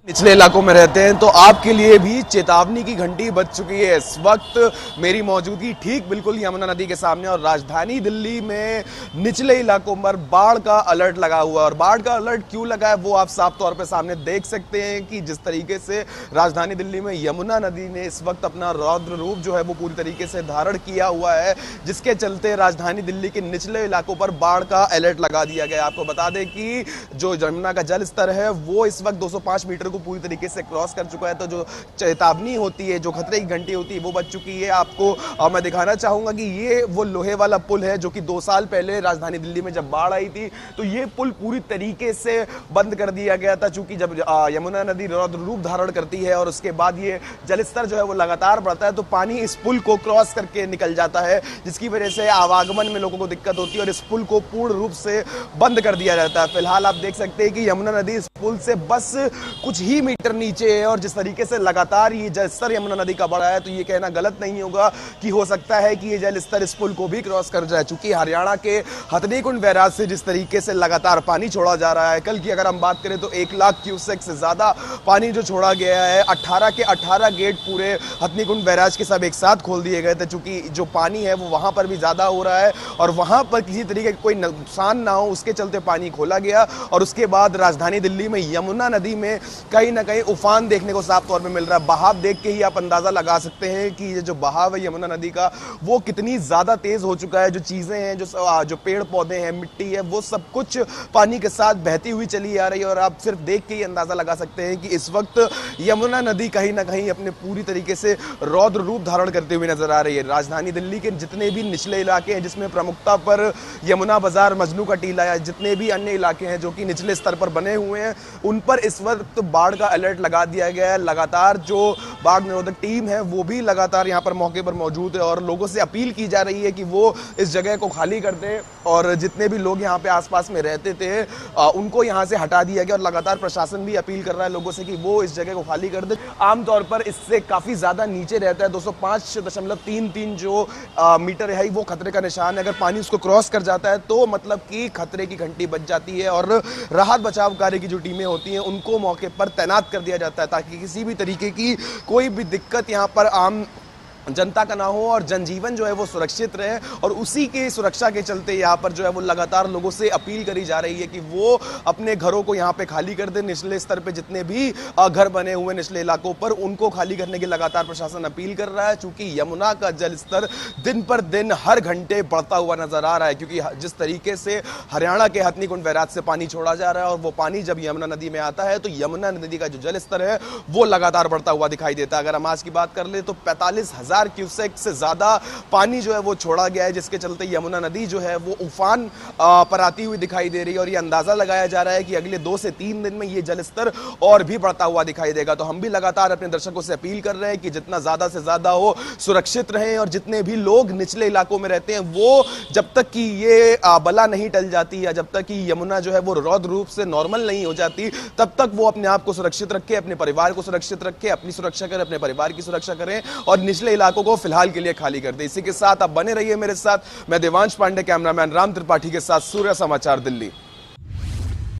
निचले इलाकों में रहते हैं तो आपके लिए भी चेतावनी की घंटी बज चुकी है। इस वक्त मेरी मौजूदगी ठीक बिल्कुल यमुना नदी के सामने और राजधानी दिल्ली में निचले इलाकों पर बाढ़ का अलर्ट लगा हुआ है। और बाढ़ का अलर्ट क्यों लगा है वो आप साफ तौर पे सामने देख सकते हैं कि जिस तरीके से राजधानी दिल्ली में यमुना नदी ने इस वक्त अपना रौद्र रूप जो है वो पूरी तरीके से धारण किया हुआ है, जिसके चलते राजधानी दिल्ली के निचले इलाकों पर बाढ़ का अलर्ट लगा दिया गया। आपको बता दें कि जो यमुना का जल स्तर है वो इस वक्त 205 मीटर को पूरी तरीके से क्रॉस कर चुका है। तो जो चेतावनी होती है, जो खतरे की घंटी होती है वो बज चुकी है। आपको मैं दिखाना चाहूंगा कि ये वो लोहे वाला पुल है जो कि 2 साल पहले राजधानी दिल्ली में जब बाढ़ आई थी तो ये पुल पूरी तरीके से बंद कर दिया गया था, चूंकि जब यमुना नदी रौद्र रूप धारण करती है और उसके बाद ये जलस्तर जो है वो लगातार बढ़ता है तो पानी इस पुल को क्रॉस करके निकल जाता है, जिसकी वजह से आवागमन में लोगों को दिक्कत होती है और इस पुल को पूर्ण रूप से बंद कर दिया जाता है। फिलहाल आप देख सकते हैं कि यमुना नदी इस पुल से बस कुछ ही मीटर नीचे है और जिस तरीके से लगातार ये जलस्तर यमुना नदी का बढ़ा है तो ये कहना गलत नहीं होगा कि हो सकता है कि ये जलस्तर इस पुल को भी क्रॉस कर जाए, चूंकि हरियाणा के हथनीकुंड बैराज से जिस तरीके से लगातार पानी छोड़ा जा रहा है। कल की अगर हम बात करें तो 1 लाख क्यूसेक से ज्यादा पानी जो छोड़ा गया है, 18 के 18 गेट पूरे हथनीकुंड बैराज के सब एक साथ खोल दिए गए थे, चूंकि जो पानी है वो वहां पर भी ज्यादा हो रहा है और वहां पर किसी तरीके का कोई नुकसान ना हो उसके चलते पानी खोला गया। और उसके बाद राजधानी दिल्ली में यमुना नदी में कहीं ना कहीं उफान देखने को साफ तौर पे मिल रहा है। बहाव देख के ही आप अंदाजा लगा सकते हैं कि ये जो बहाव है यमुना नदी का वो कितनी ज्यादा तेज हो चुका है। जो चीजें हैं, जो पेड़ पौधे हैं, मिट्टी है, वो सब कुछ पानी के साथ बहती हुई चली आ रही है। और आप सिर्फ देख के ही अंदाजा लगा सकते हैं कि इस वक्त यमुना नदी कहीं ना कहीं अपने पूरी तरीके से रौद्र रूप धारण करते हुए नजर आ रही है। राजधानी दिल्ली के जितने भी निचले इलाके हैं, जिसमें प्रमुखता पर यमुना बाजार, मजनू का टीला या जितने भी अन्य इलाके हैं जो कि निचले स्तर पर बने हुए हैं, उन पर इस वक्त बाढ़ का अलर्ट लगा दिया गया है। लगातार जो बाढ़ निरोधक टीम है वो भी लगातार यहाँ पर मौके पर मौजूद है और लोगों से अपील की जा रही है कि वो इस जगह को खाली कर दें और जितने भी लोग यहाँ पे आसपास में रहते थे उनको यहाँ से हटा दिया गया। और लगातार प्रशासन भी अपील कर रहा है लोगों से कि वो इस जगह को खाली कर दे। आमतौर पर इससे काफी ज्यादा नीचे रहता है, 205.33 जो मीटर है वो खतरे का निशान है। अगर पानी उसको क्रॉस कर जाता है तो मतलब कि खतरे की घंटी बज जाती है और राहत बचाव कार्य की जो टीमें होती हैं उनको मौके पर तैनात कर दिया जाता है ताकि किसी भी तरीके की कोई भी दिक्कत यहाँ पर आम जनता का ना हो और जनजीवन जो है वो सुरक्षित रहे। और उसी के सुरक्षा के चलते यहाँ पर जो है वो लगातार लोगों से अपील करी जा रही है कि वो अपने घरों को यहाँ पे खाली कर दे। निचले स्तर पे जितने भी घर बने हुए निचले इलाकों पर उनको खाली करने की लगातार प्रशासन अपील कर रहा है, चूंकि यमुना का जल स्तर दिन पर दिन हर घंटे बढ़ता हुआ नजर आ रहा है। क्योंकि जिस तरीके से हरियाणा के हथनीकुंड बैराज से पानी छोड़ा जा रहा है और वो पानी जब यमुना नदी में आता है तो यमुना नदी का जो जल स्तर है वो लगातार बढ़ता हुआ दिखाई देता है। अगर हम आज की बात कर ले तो 45,000 क्यूसेक से ज्यादा पानी जो है वो छोड़ा गया है, जिसके चलते यमुना नदी जो है वो उफान पर आती हुई दिखाई दे रही है। और ये अंदाजा लगाया जा रहा है कि अगले 2 से 3 दिन में ये जलस्तर और भी बढ़ता हुआ दिखाई देगा। तो हम भी लगातार अपने दर्शकों से अपील कर रहे हैं कि जितना ज्यादा से ज्यादा हो सुरक्षित रहें और जितने भी लोग निचले इलाकों में रहते हैं वो जब तक कि ये बला नहीं टल जाती या जब तक कि यमुना जो है वो रौद्र रूप से नॉर्मल नहीं हो जाती तब तक वो अपने आप को सुरक्षित रखें, अपने परिवार को सुरक्षित रखें, अपनी सुरक्षा करें, अपने परिवार की सुरक्षा करें और निचले इलाकों को फिलहाल के लिए खाली कर दे। इसी के साथ आप बने रहिए मेरे साथ। मैं देवांश पांडे, कैमरामैन राम त्रिपाठी के साथ, सूर्य समाचार दिल्ली।